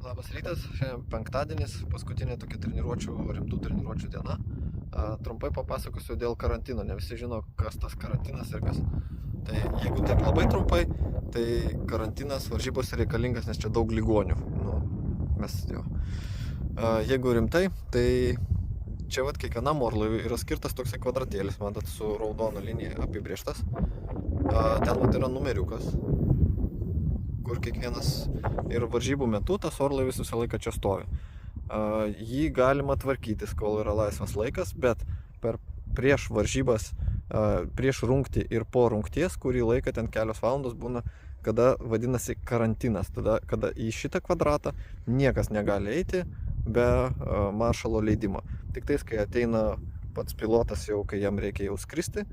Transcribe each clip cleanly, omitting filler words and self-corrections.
Labas rytas, šiandien penktadienis, paskutinė tokia rimtų treniruočių diena. Trumpai papasakosiu dėl karantino, ne visi žino, kas tas karantinas ir kas. Tai jeigu taip labai trumpai, tai karantinas varžybose reikalingas, nes čia daug ligonių. Jeigu rimtai, tai čia kiekvienam orlaiviui yra skirtas toksai kvadratėlis, matot, su raudona linija apibrėžtas. Ten yra numeriukas, kur kiekvienas ir varžybų metu tas orlaivis visą laiką čia stovi. Jį galima tvarkytis, kol yra laisvas laikas, bet prieš varžybas, prieš rungtį ir po rungties, kurį laiką ten kelios valandos būna, kada vadinasi karantinas, tada, kada į šitą kvadratą niekas negali eiti be maršalo leidimo. Tik tais, kai ateina pats pilotas jau, kai jam reikia jau skristi,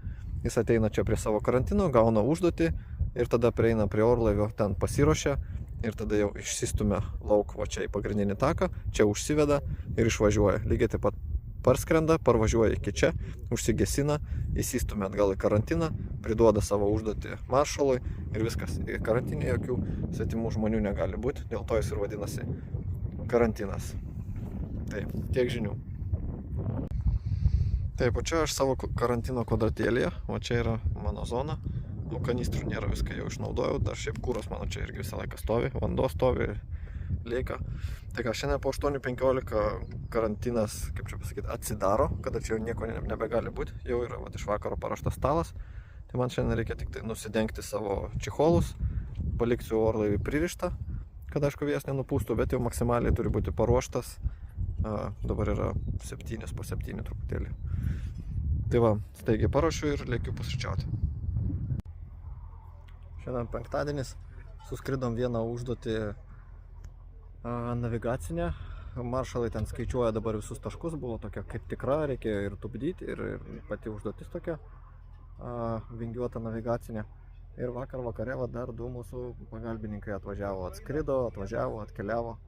jis ateina čia prie savo karantino, gauna užduotį ir tada prieina prie orlaivio, ten pasiruošia ir tada jau išsistumia lauk va čia į pagrindinį taką, čia užsiveda ir išvažiuoja. Lygiai taip pat parskrenda, parvažiuoja iki čia, užsigesina, įsistumia atgal į karantiną, priduoda savo užduotį maršalui ir viskas. Karantinė jokių svetimų žmonių negali būti, dėl to jis ir vadinasi karantinas. Tai tiek žinių. Taip, o čia aš savo karantino kvadratėlėje, o čia yra mano zona. Kanistrų nėra, viską jau išnaudojau, dar šiaip kūros mano čia irgi visą laiką stovi, vanduo stovi, lieka. Tai ką, šiandien po 8:15 karantinas, kaip čia pasakyti, atsidaro, kada čia jau nieko nebegali būti, jau yra iš vakaro paruoštas stalas. Tai man šiandien reikia tik tai nusidengti savo čicholus, paliksiu orlaivį pririštą, kad aišku vėjas nenupūstų, bet jau maksimaliai turi būti paruoštas. Dabar yra 7:07 truputėlį. Tai va, staigiai paruošiu ir lėkiu pusryčiauti. Šiandien penktadienis, suskridom vieną užduotį navigacinę. Maršalai ten skaičiuoja dabar visus taškus, buvo tokia kaip tikra, reikėjo ir tupdyti, ir pati užduotis tokia vingiuota navigacinė. Ir vakare dar du mūsų pagalbininkai atvažiavo, atskrido, atkeliavo.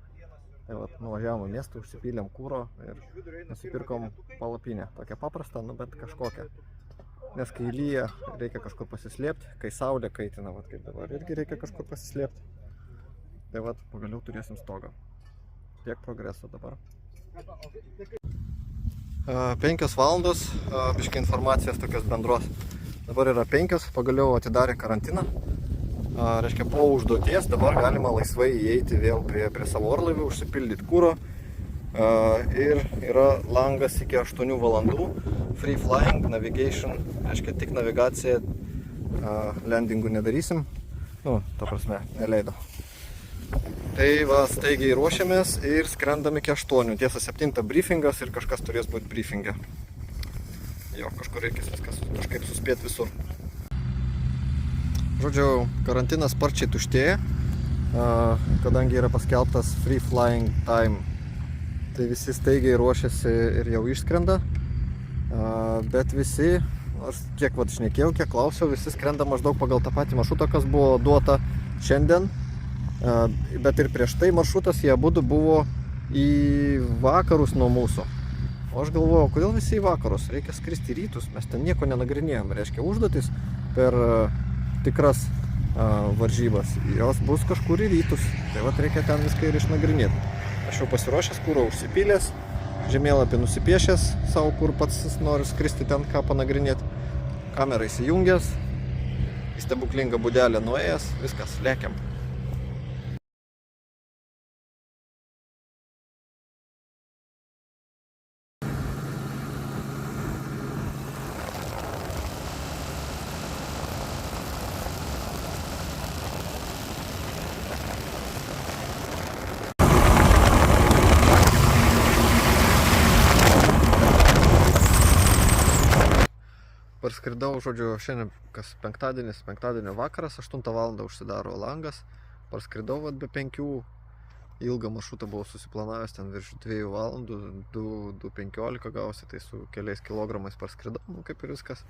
Tai nuvažiavom į miestą, užsipylėm kuro ir nusipirkom palapinę. Tokia paprasta, bet kažkokia. Nes kai lyja, reikia kažkur pasislėpti, kai saulė kaitina, kaip dabar, irgi reikia kažkur pasislėpti. Tai pagaliau turėsim stogą. Tiek progreso dabar. 5 valandos, biškai informacijos tokios bendros. Dabar yra 5, pagaliau atidarė karantiną. Reiškia, po užduoties dabar galima laisvai įeiti vėl prie savo orlaivių, užsipildyti kuro. Ir yra langas iki 8 valandų. Free flying, navigation, reiškia tik navigaciją, landingų nedarysim. Ta prasme, neleido. Tai staigiai ruošiamės ir skrendam iki 8. Tiesa, 7 briefingas ir kažkas turės būti briefinge. Jo, kažkur reikės viskas kažkaip suspėti visur. Žodžiu, karantinas sparčiai tuštėja, kadangi yra paskelbtas free flying time. Tai visi staigiai ruošiasi ir jau išskrenda. Bet visi, aš kiek šnekėjau, kiek klausiau, visi skrenda maždaug pagal tą patį maršrutą, kas buvo duota šiandien. Bet ir prieš tai maršrutas, jie abudu buvo į vakarus nuo mūsų. O aš galvojau, kodėl visi į vakarus? Reikia skristi į rytus, mes ten nieko nenagrinėjom. Reiškia, užduotis per tikras varžybas, jos bus kažkur į rytus. Tai reikia ten viską ir išnagrinėti. Aš jau pasiruošęs, kuro užsipylęs, žemėlapį nusipiešęs savo, kur pats noriu skristi ten, ką panagrinėti. Kamerą įsijungęs, į stebuklingą būdelę nuėjęs, viskas, lėkiam. Parskridau, žodžiu, šiandien kas penktadienio vakaras, 8 valandą užsidaro langas. Parskridau be 5, ilgą maršrutą buvau susiplanavęs, ten virš 2 valandų, 2:15 gausi, tai su keliais kilogramais parskridau, kaip ir viskas.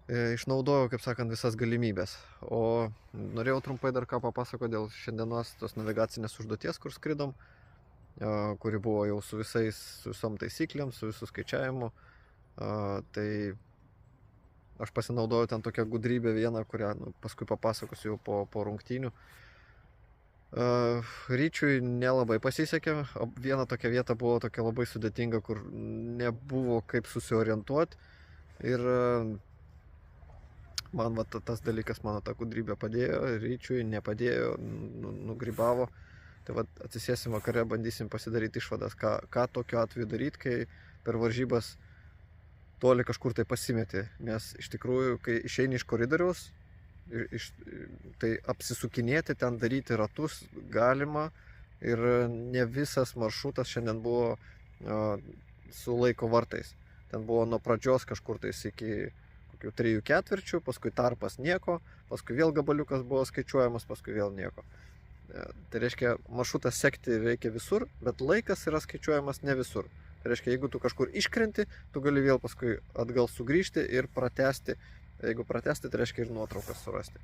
Išnaudojau, kaip sakant, visas galimybės. O norėjau trumpai dar ką papasakoti dėl šiandienos tos navigacinės užduoties, kur skridom, kuri buvo jau su visom taisyklėm, su visų skaičiavimu. Tai aš pasinaudojau ten tokią gudrybę vieną, kurią paskui papasakosiu jau po rungtynių. Ryčiui nelabai pasisekė. Viena tokia vieta buvo tokia labai sudėtinga, kur nebuvo kaip susiorientuoti. Ir man va, tas dalykas, mano ta gudrybė padėjo, Ryčiui nepadėjo, nugrybavo. Tai va, atsisėsim vakare, bandysim pasidaryti išvadas, ką tokiu atveju daryti, kai per varžybas toli kažkur tai pasimeti. Nes iš tikrųjų, kai išeini iš koridoriaus, tai apsisukinėti, ten daryti ratus galima ir ne visas maršrutas šiandien buvo su laiko vartais. Ten buvo nuo pradžios kažkur tais iki kokių 3/4, paskui tarpas nieko, paskui vėl gabaliukas buvo skaičiuojamas, paskui vėl nieko. Tai reiškia, maršrutą sekti reikia visur, bet laikas yra skaičiuojamas ne visur. Tai reiškia, jeigu tu kažkur iškrenti, tu gali vėl paskui atgal sugrįžti ir pratęsti. Jeigu pratęsti, tai reiškia ir nuotraukas surasti.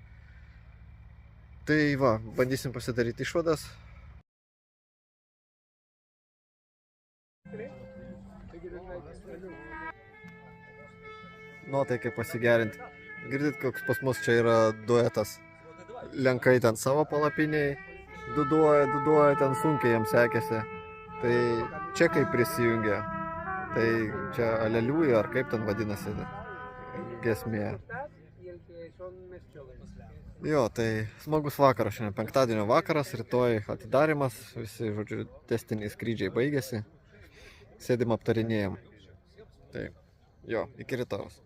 Tai va, bandysim pasidaryti išvadas. Nuotaikai pasigerinti. Girdit, koks pas mus čia yra duetas. Lenkai ten savo palapiniai, duduoja, ten sunkiai jiems sekėsi. Tai čekai prisijungia. Tai čia aleliuja, ar kaip ten vadinasi giesmė. Jo, tai smagus vakaras šiandien, penktadienio vakaras, rytoj atidarimas, visi, žodžiu, testiniai skrydžiai baigėsi, sėdim aptarinėjom. Tai jo, iki rytojus.